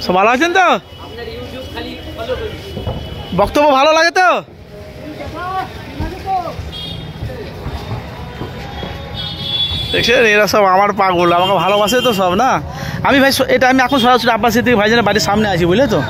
সব ভালো আছেন তো? বক্তব্য ভালো লাগে তো? দেখছেন এরা সব আমার পাগল, আমাকে ভালোবাসে তো সব না। আমি ভাই এটা আমি এখন সরাসরি আব্বাসী থেকে ভাইজানের বাড়ির সামনে আছি, বুঝলে তো।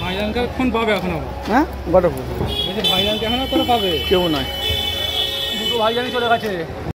ভাইজানকে এখন পাবে এখনো? হ্যাঁ গত ভাইজানকে এখনো করে পাবে? কেউ নয়, দুটো ভাইজানই চলে গেছে।